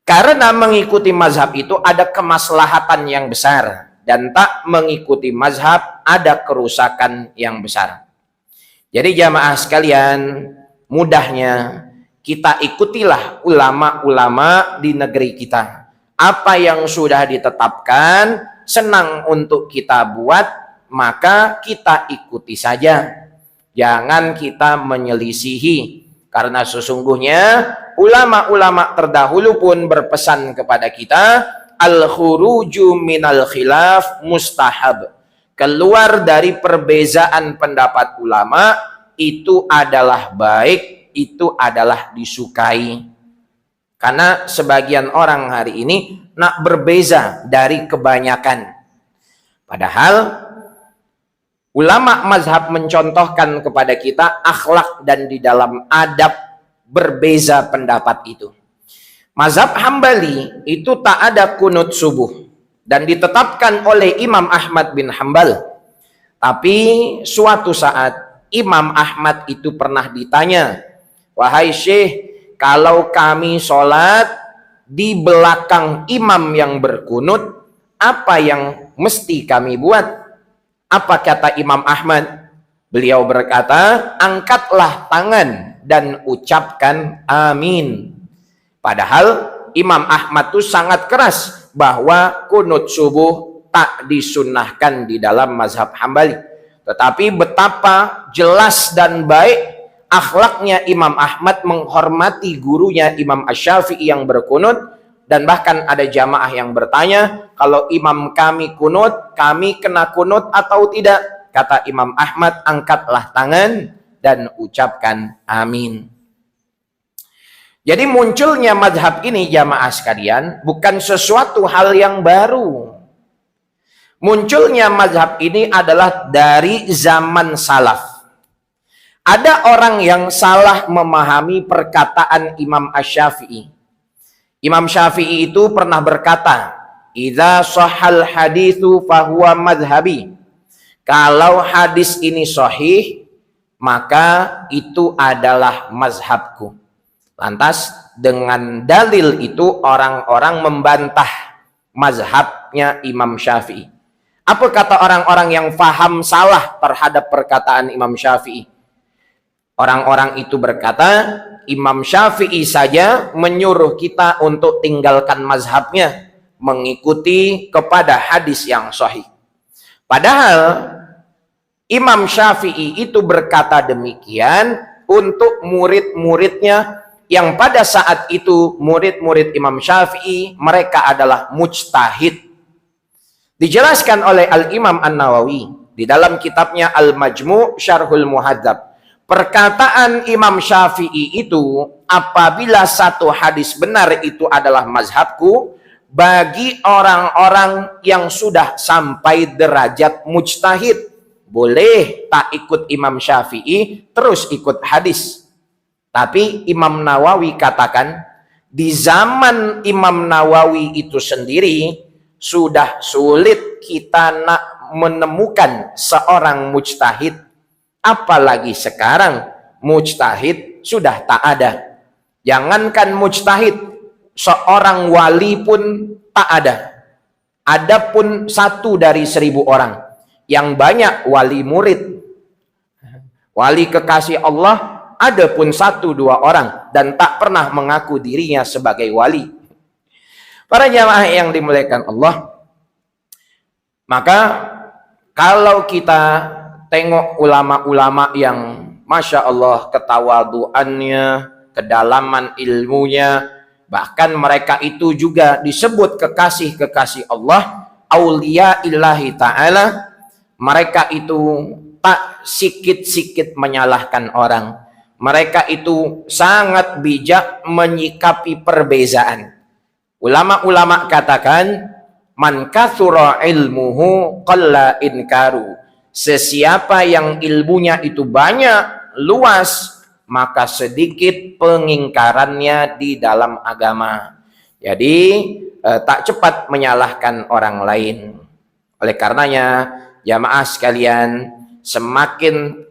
Karena mengikuti mazhab itu ada kemaslahatan yang besar, dan tak mengikuti mazhab ada kerusakan yang besar. Jadi jamaah sekalian, mudahnya kita ikutilah ulama-ulama di negeri kita. Apa yang sudah ditetapkan, senang untuk kita buat, maka kita ikuti saja. Jangan kita menyelisihi, karena sesungguhnya ulama-ulama terdahulu pun berpesan kepada kita, al-khuruju minal khilaf mustahab. Keluar dari perbezaan pendapat ulama itu adalah baik, itu adalah disukai. Karena sebagian orang hari ini nak berbeza dari kebanyakan. Padahal ulama mazhab mencontohkan kepada kita akhlak dan di dalam adab berbeza pendapat itu. Mazhab Hambali itu tak ada kunut subuh dan ditetapkan oleh Imam Ahmad bin Hambal. Tapi suatu saat Imam Ahmad itu pernah ditanya, "Wahai Syekh, kalau kami sholat di belakang imam yang berkunut, apa yang mesti kami buat?" Apa kata Imam Ahmad? Beliau berkata, "Angkatlah tangan dan ucapkan amin." Padahal Imam Ahmad itu sangat keras bahwa kunut subuh tak disunnahkan di dalam mazhab Hambali. Tetapi betapa jelas dan baik akhlaknya Imam Ahmad menghormati gurunya Imam Asy-Syafi'i yang berkunut. Dan bahkan ada jamaah yang bertanya, kalau imam kami kunut, kami kena kunut atau tidak? Kata Imam Ahmad, angkatlah tangan dan ucapkan amin. Jadi munculnya mazhab ini jamaah sekalian bukan sesuatu hal yang baru. Munculnya mazhab ini adalah dari zaman salaf. Ada orang yang salah memahami perkataan Imam Asy-Syafi'i. Imam Syafi'i itu pernah berkata, "Idza shahhal haditsu fahuwa madhhabi." Kalau hadis ini sahih, maka itu adalah mazhabku. Lantas dengan dalil itu orang-orang membantah mazhabnya Imam Syafi'i. Apa kata orang-orang yang faham salah terhadap perkataan Imam Syafi'i? Orang-orang itu berkata, Imam Syafi'i saja menyuruh kita untuk tinggalkan mazhabnya, mengikuti kepada hadis yang sahih. Padahal Imam Syafi'i itu berkata demikian untuk murid-muridnya yang pada saat itu murid-murid Imam Syafi'i mereka adalah mujtahid. Dijelaskan oleh Al-Imam An-Nawawi di dalam kitabnya Al-Majmu' Syarhul Muhadzab. Perkataan Imam Syafi'i itu, apabila satu hadis benar itu adalah mazhabku, bagi orang-orang yang sudah sampai derajat mujtahid, boleh tak ikut Imam Syafi'i, terus ikut hadis. Tapi Imam Nawawi katakan, di zaman Imam Nawawi itu sendiri, sudah sulit kita nak menemukan seorang mujtahid. Apalagi sekarang, mujtahid sudah tak ada. Jangankan mujtahid, seorang wali pun tak ada. Adapun 1 dari 1000 orang. Yang banyak wali murid. Wali kekasih Allah, ada pun 1-2 orang dan tak pernah mengaku dirinya sebagai wali. Para jamaah yang dimuliakan Allah, maka kalau kita tengok ulama-ulama yang Masya Allah ketawaduannya, kedalaman ilmunya, bahkan mereka itu juga disebut kekasih-kekasih Allah, aulia illahi ta'ala, mereka itu tak sikit-sikit menyalahkan orang. Mereka itu sangat bijak menyikapi perbezaan. Ulama-ulama katakan, man kathura ilmuhu qalla inkaru. Sesiapa yang ilmunya itu banyak, luas, maka sedikit pengingkarannya di dalam agama. Jadi tak cepat menyalahkan orang lain. Oleh karenanya, jamaah sekalian, semakin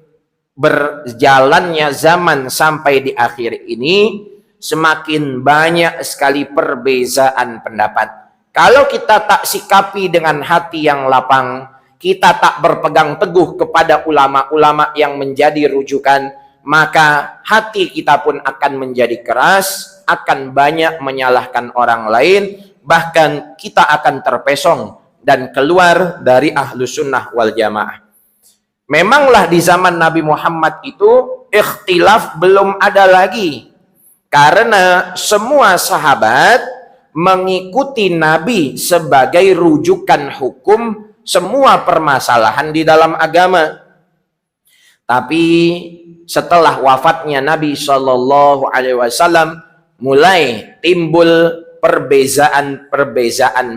berjalannya zaman sampai di akhir ini, semakin banyak sekali perbezaan pendapat. Kalau kita tak sikapi dengan hati yang lapang, kita tak berpegang teguh kepada ulama-ulama yang menjadi rujukan, maka hati kita pun akan menjadi keras, akan banyak menyalahkan orang lain, bahkan kita akan terpesong dan keluar dari ahlus sunnah wal jamaah. Memanglah di zaman Nabi Muhammad itu ikhtilaf belum ada lagi, karena semua sahabat mengikuti Nabi sebagai rujukan hukum semua permasalahan di dalam agama. Tapi setelah wafatnya Nabi Shallallahu Alaihi Wasallam, mulai timbul perbezaan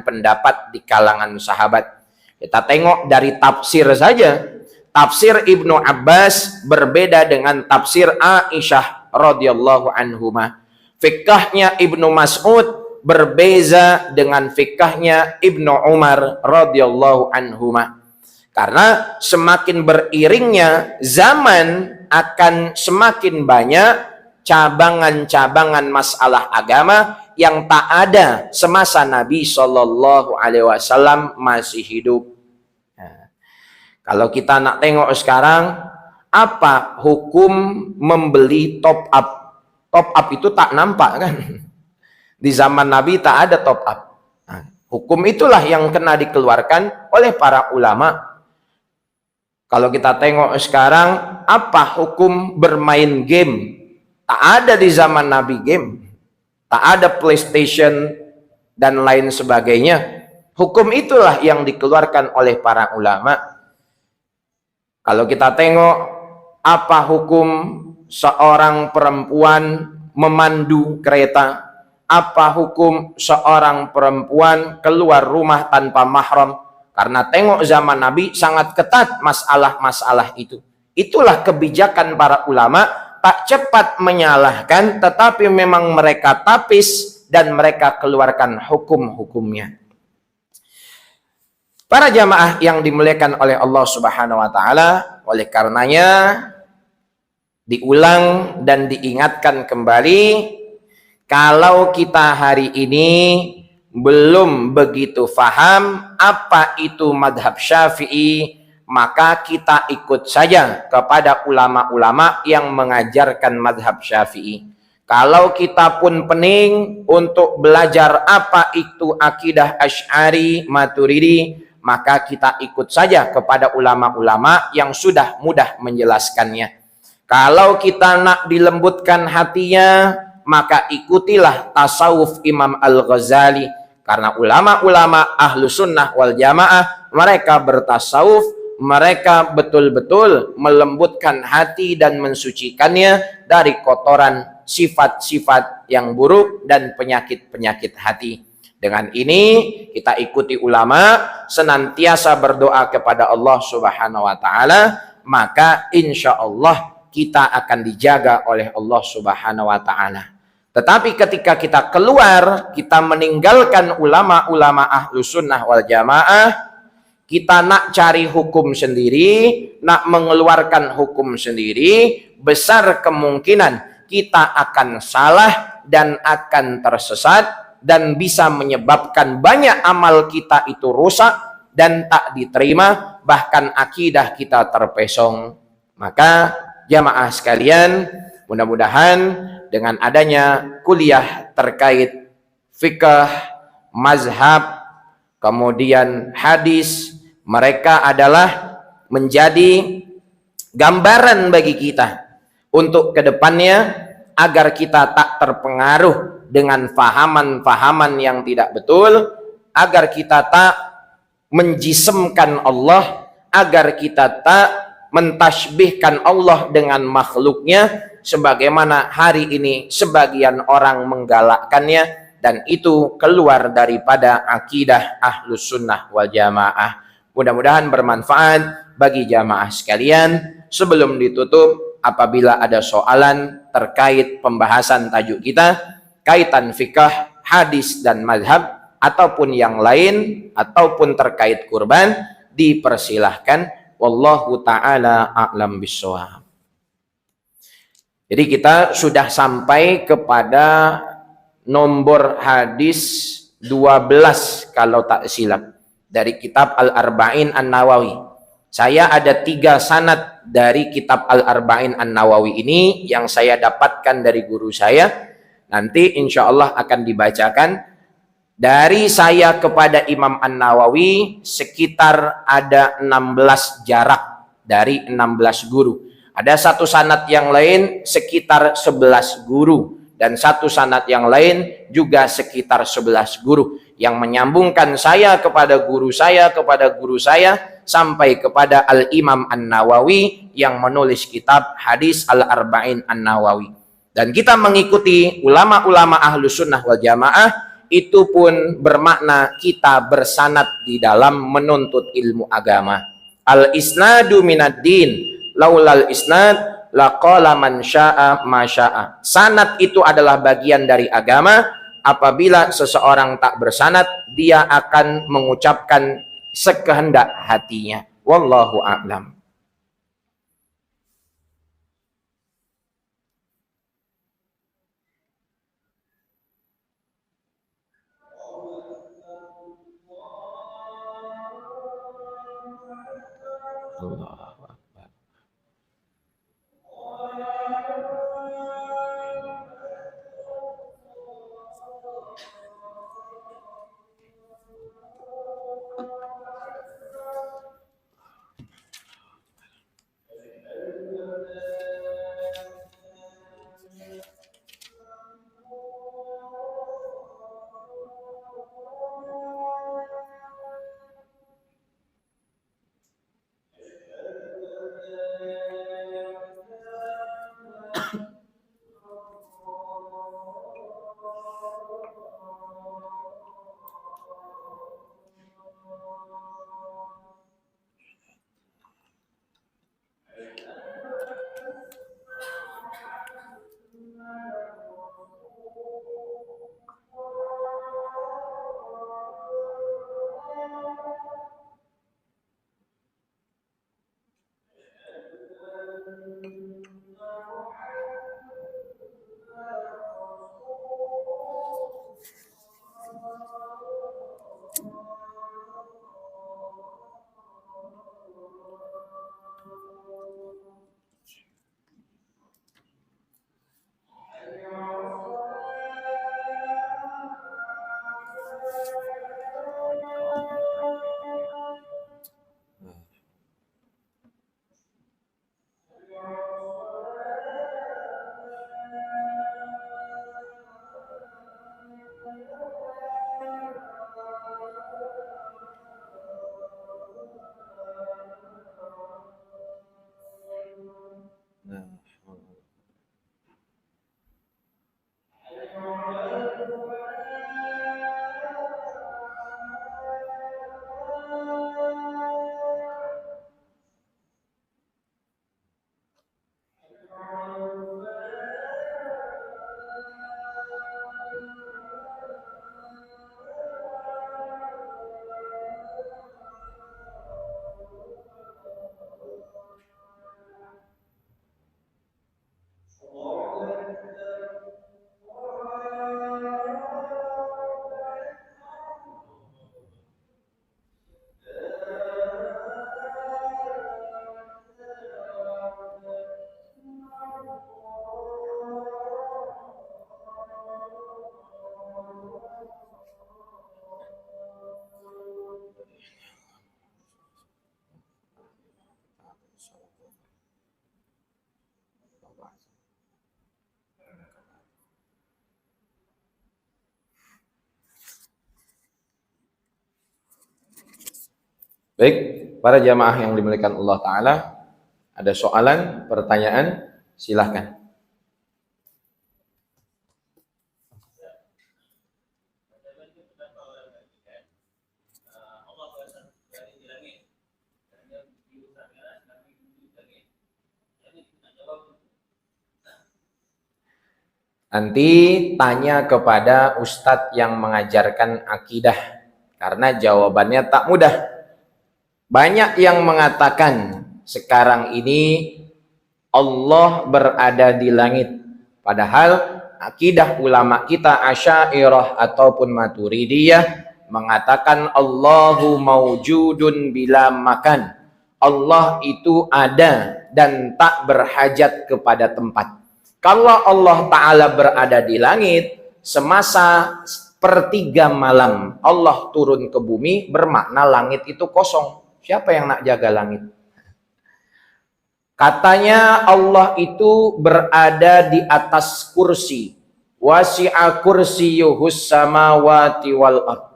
pendapat di kalangan sahabat. Kita tengok dari tafsir saja. Tafsir Ibnu Abbas berbeda dengan tafsir Aisyah radhiyallahu anhumah. Fikahnya Ibnu Mas'ud berbeza dengan fikahnya Ibnu Umar radhiyallahu anhuma. Karena semakin beriringnya zaman akan semakin banyak cabangan-cabangan masalah agama yang tak ada semasa Nabi Shallallahu Alaihi Wasallam masih hidup. Nah, kalau kita nak tengok sekarang, apa hukum membeli top up? Top up itu tak nampak kan? Di zaman Nabi tak ada top up. Nah, hukum itulah yang kena dikeluarkan oleh para ulama. Kalau kita tengok sekarang, apa hukum bermain game? Tak ada di zaman Nabi game. Tak ada PlayStation dan lain sebagainya. Hukum itulah yang dikeluarkan oleh para ulama. Kalau kita tengok, apa hukum seorang perempuan memandu kereta? Apa hukum seorang perempuan keluar rumah tanpa mahram? Karena tengok zaman Nabi sangat ketat masalah-masalah itu. Itulah kebijakan para ulama, tak cepat menyalahkan, tetapi memang mereka tapis dan mereka keluarkan hukum-hukumnya. Para jamaah yang dimuliakan oleh Allah Subhanahu wa taala, oleh karenanya diulang dan diingatkan kembali, kalau kita hari ini belum begitu faham apa itu madhab Syafi'i, maka kita ikut saja kepada ulama-ulama yang mengajarkan madhab Syafi'i. Kalau kita pun pening untuk belajar apa itu akidah Asy'ari Maturidi, maka kita ikut saja kepada ulama-ulama yang sudah mudah menjelaskannya. Kalau kita nak dilembutkan hatinya, maka ikutilah tasawuf Imam Al-Ghazali. Karena ulama-ulama ahlu sunnah wal jamaah, mereka bertasawuf, mereka betul-betul melembutkan hati dan mensucikannya dari kotoran sifat-sifat yang buruk dan penyakit-penyakit hati. Dengan ini kita ikuti ulama, senantiasa berdoa kepada Allah Subhanahu wa taala, maka insya Allah kita akan dijaga oleh Allah Subhanahu wa taala. Tetapi ketika kita keluar, kita meninggalkan ulama-ulama ahlu sunnah wal jamaah, kita nak cari hukum sendiri, nak mengeluarkan hukum sendiri, besar kemungkinan kita akan salah dan akan tersesat, dan bisa menyebabkan banyak amal kita itu rusak dan tak diterima, bahkan akidah kita terpesong. Maka jamaah sekalian, mudah-mudahan dengan adanya kuliah terkait fikih, mazhab, kemudian hadis, mereka adalah menjadi gambaran bagi kita untuk kedepannya, agar kita tak terpengaruh dengan fahaman-fahaman yang tidak betul, agar kita tak menjisemkan Allah, agar kita tak mentasbihkan Allah dengan makhluknya, sebagaimana hari ini sebagian orang menggalakkannya, dan itu keluar daripada akidah ahlus sunnah wal jamaah. Mudah-mudahan bermanfaat bagi jamaah sekalian. Sebelum ditutup, apabila ada soalan terkait pembahasan tajuk kita, kaitan fikih, hadis dan mazhab, ataupun yang lain, ataupun terkait kurban, dipersilahkan. Wallahu ta'ala a'lam bishawab. Jadi kita sudah sampai kepada nomor hadis 12 kalau tak silap dari kitab Al-Arba'in An-Nawawi. Saya ada 3 sanad dari kitab Al-Arba'in An-Nawawi ini yang saya dapatkan dari guru saya. Nanti insya Allah akan dibacakan. Dari saya kepada Imam An-Nawawi sekitar ada 16 jarak dari 16 guru. Ada satu sanad yang lain sekitar 11 guru. Dan satu sanad yang lain juga sekitar 11 guru. Yang menyambungkan saya kepada guru saya, sampai kepada Al-Imam An-Nawawi yang menulis kitab hadis Al-Arba'in An-Nawawi. Dan kita mengikuti ulama-ulama ahlu sunnah wal jamaah, itu pun bermakna kita bersanad di dalam menuntut ilmu agama. Al-isnadu minad din. Laulal isnad laqala man syaa ma syaa. Sanad itu adalah bagian dari agama. Apabila seseorang tak bersanad, dia akan mengucapkan sekehendak hatinya. Wallahu a'lam. Allahu Akbar. Baik, para jamaah yang dimuliakan Allah Ta'ala, ada soalan, pertanyaan, silahkan. Nanti tanya kepada ustadz yang mengajarkan akidah, karena jawabannya tak mudah. Banyak yang mengatakan sekarang ini Allah berada di langit, padahal akidah ulama kita Asy'ariyah ataupun Maturidiyah mengatakan Allahu maujudun bila makan. Allah itu ada dan tak berhajat kepada tempat. Kalau Allah Ta'ala berada di langit, semasa sepertiga malam Allah turun ke bumi, bermakna langit itu kosong. Siapa yang nak jaga langit? Katanya Allah itu berada di atas kursi. Wasi'a kursiyuhus samawati wal ardh.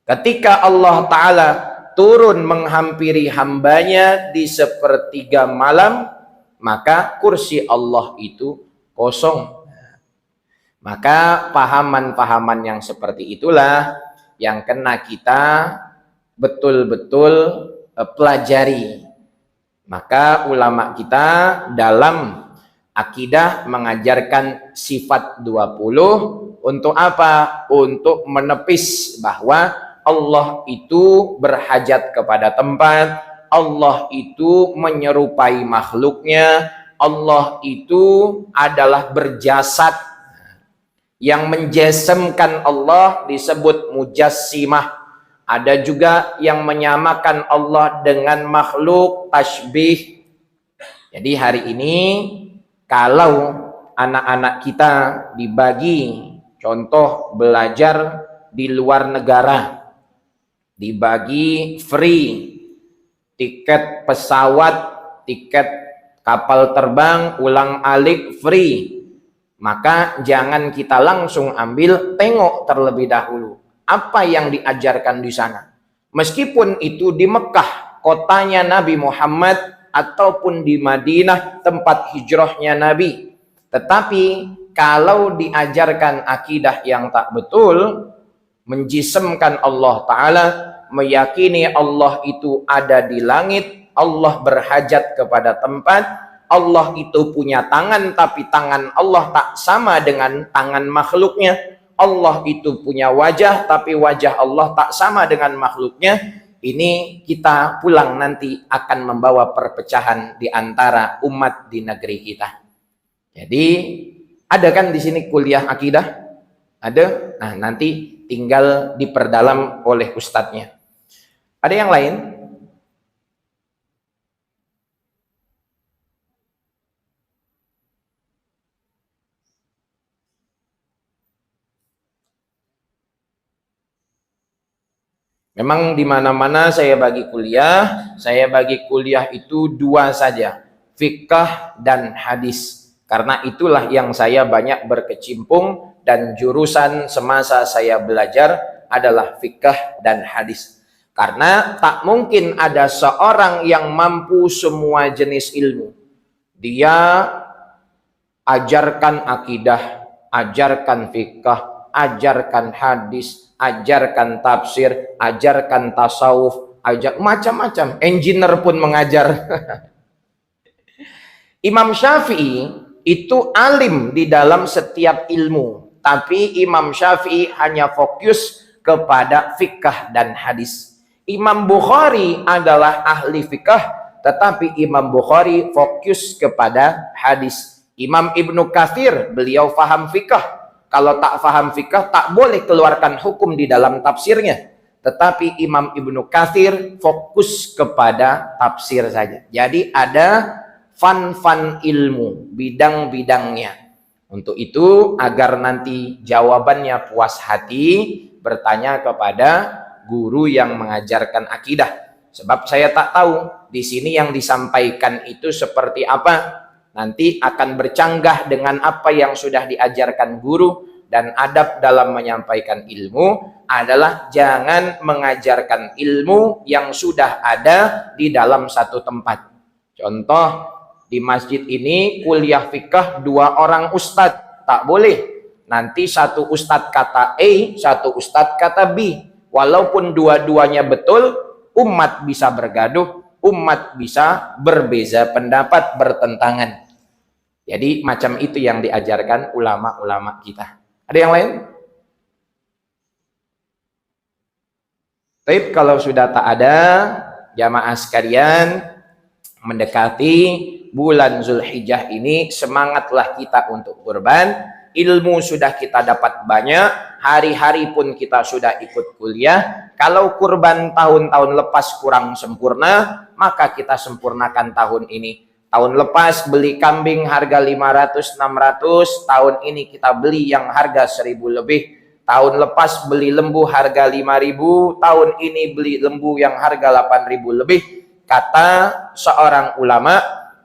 Ketika Allah Ta'ala turun menghampiri hambanya di sepertiga malam, maka kursi Allah itu kosong. Maka pahaman-pahaman yang seperti itulah yang kena kita betul-betul pelajari. Maka ulama kita dalam Akidah mengajarkan sifat 20 untuk apa? Untuk menepis bahwa Allah itu berhajat kepada tempat, Allah itu menyerupai makhluknya, Allah itu adalah berjasad. Yang menjasemkan Allah disebut mujassimah. Ada juga yang menyamakan Allah dengan makhluk, tasbih. Jadi hari ini kalau anak-anak kita dibagi contoh belajar di luar negara, dibagi free tiket pesawat, tiket kapal terbang ulang-alik free, maka jangan kita langsung ambil, tengok terlebih dahulu apa yang diajarkan di sana. Meskipun itu di Mekah, kotanya Nabi Muhammad, ataupun di Madinah, tempat hijrahnya Nabi. Tetapi kalau diajarkan akidah yang tak betul, menjisemkan Allah Ta'ala, meyakini Allah itu ada di langit, Allah berhajat kepada tempat, Allah itu punya tangan, tapi tangan Allah tak sama dengan tangan makhluknya. Allah itu punya wajah, tapi wajah Allah tak sama dengan makhluknya. Ini kita pulang nanti akan membawa perpecahan di antara umat di negeri kita. Jadi ada kan di sini kuliah akidah? Ada? Nah, nanti tinggal diperdalam oleh ustadznya. Ada yang lain? Memang di mana-mana saya bagi kuliah itu dua saja, fikih dan hadis. Karena itulah yang saya banyak berkecimpung dan jurusan semasa saya belajar adalah fikih dan hadis. Karena tak mungkin ada seorang yang mampu semua jenis ilmu. Dia ajarkan akidah, ajarkan fikih, ajarkan hadis, ajarkan tafsir, ajarkan tasawuf, macam-macam. Engineer pun mengajar. Imam Syafi'i itu alim di dalam setiap ilmu, tapi Imam Syafi'i hanya fokus kepada fikih dan hadis. Imam Bukhari adalah ahli fikih, tetapi Imam Bukhari fokus kepada hadis. Imam Ibnu Katsir, beliau faham fikih. Kalau tak faham fikih, tak boleh keluarkan hukum di dalam tafsirnya. Tetapi Imam Ibnu Katsir fokus kepada tafsir saja. Jadi ada fan-fan ilmu, bidang-bidangnya. Untuk itu, agar nanti jawabannya puas hati, bertanya kepada guru yang mengajarkan akidah. Sebab saya tak tahu di sini yang disampaikan itu seperti apa. Nanti akan bercanggah dengan apa yang sudah diajarkan guru, dan adab dalam menyampaikan ilmu adalah jangan mengajarkan ilmu yang sudah ada di dalam satu tempat. Contoh, di masjid ini kuliah fikih 2 orang ustadz, tak boleh. Nanti satu ustadz kata A, satu ustadz kata B. Walaupun dua-duanya betul, umat bisa bergaduh, umat bisa berbeza pendapat, bertentangan. Jadi macam itu yang diajarkan ulama-ulama kita. Ada yang lain? Tapi kalau sudah tak ada, jamaah sekalian, mendekati bulan Zulhijjah ini, semangatlah kita untuk kurban. Ilmu sudah kita dapat banyak, hari-hari pun kita sudah ikut kuliah. Kalau kurban tahun-tahun lepas kurang sempurna, maka kita sempurnakan tahun ini. Tahun lepas beli kambing harga 500-600, tahun ini kita beli yang harga 1000 lebih. Tahun lepas beli lembu harga 5.000, tahun ini beli lembu yang harga 8.000 lebih. Kata seorang ulama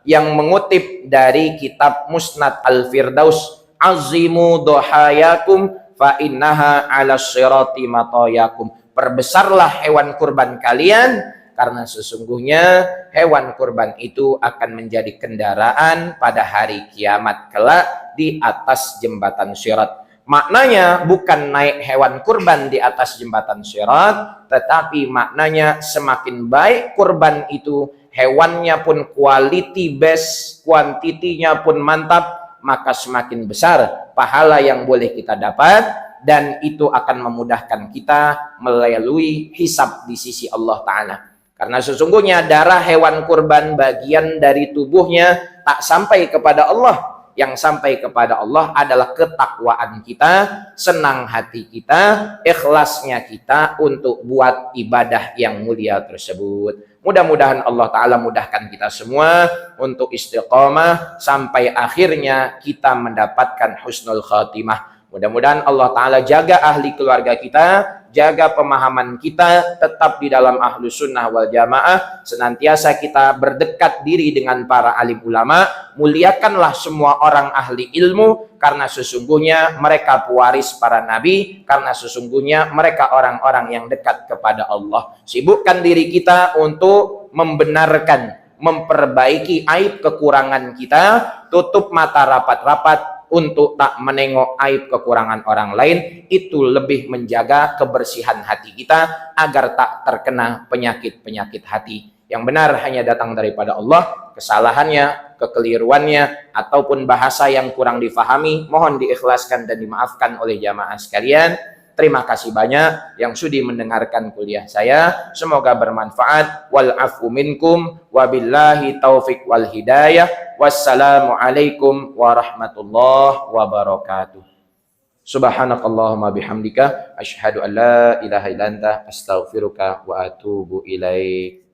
yang mengutip dari kitab Musnad Al-Firdaus, azimu dohayakum fa innaha ala sirati matayakum. Perbesarlah hewan kurban kalian, karena sesungguhnya hewan kurban itu akan menjadi kendaraan pada hari kiamat kelak di atas jembatan Sirat. Maknanya bukan naik hewan kurban di atas jembatan Sirat, tetapi maknanya semakin baik kurban itu, hewannya pun quality best, kuantitinya pun mantap, maka semakin besar pahala yang boleh kita dapat, dan itu akan memudahkan kita melalui hisab di sisi Allah Ta'ala. Karena sesungguhnya darah hewan kurban bagian dari tubuhnya tak sampai kepada Allah. Yang sampai kepada Allah adalah ketakwaan kita, senang hati kita, ikhlasnya kita untuk buat ibadah yang mulia tersebut. Mudah-mudahan Allah Ta'ala mudahkan kita semua untuk istiqamah sampai akhirnya kita mendapatkan husnul khatimah. Mudah-mudahan Allah Ta'ala jaga ahli keluarga kita, jaga pemahaman kita tetap di dalam ahlus sunnah wal jamaah, senantiasa kita berdekat diri dengan para alim ulama, muliakanlah semua orang ahli ilmu, karena sesungguhnya mereka pewaris para nabi, karena sesungguhnya mereka orang-orang yang dekat kepada Allah. Sibukkan diri kita untuk membenarkan, memperbaiki aib kekurangan kita, tutup mata rapat-rapat untuk tak menengok aib kekurangan orang lain. Itu lebih menjaga kebersihan hati kita agar tak terkena penyakit-penyakit hati. Yang benar hanya datang daripada Allah, kesalahannya, kekeliruannya, ataupun bahasa yang kurang difahami, mohon diikhlaskan dan dimaafkan oleh jamaah sekalian. Terima kasih banyak yang sudi mendengarkan kuliah saya. Semoga bermanfaat. Wal afu minkum wabillahi taufik wal hidayah. Wassalamualaikum warahmatullahi wabarakatuh. Subhanakallahumma bihamdika asyhadu an la ilaha illa anta astaghfiruka wa atubu ilaik.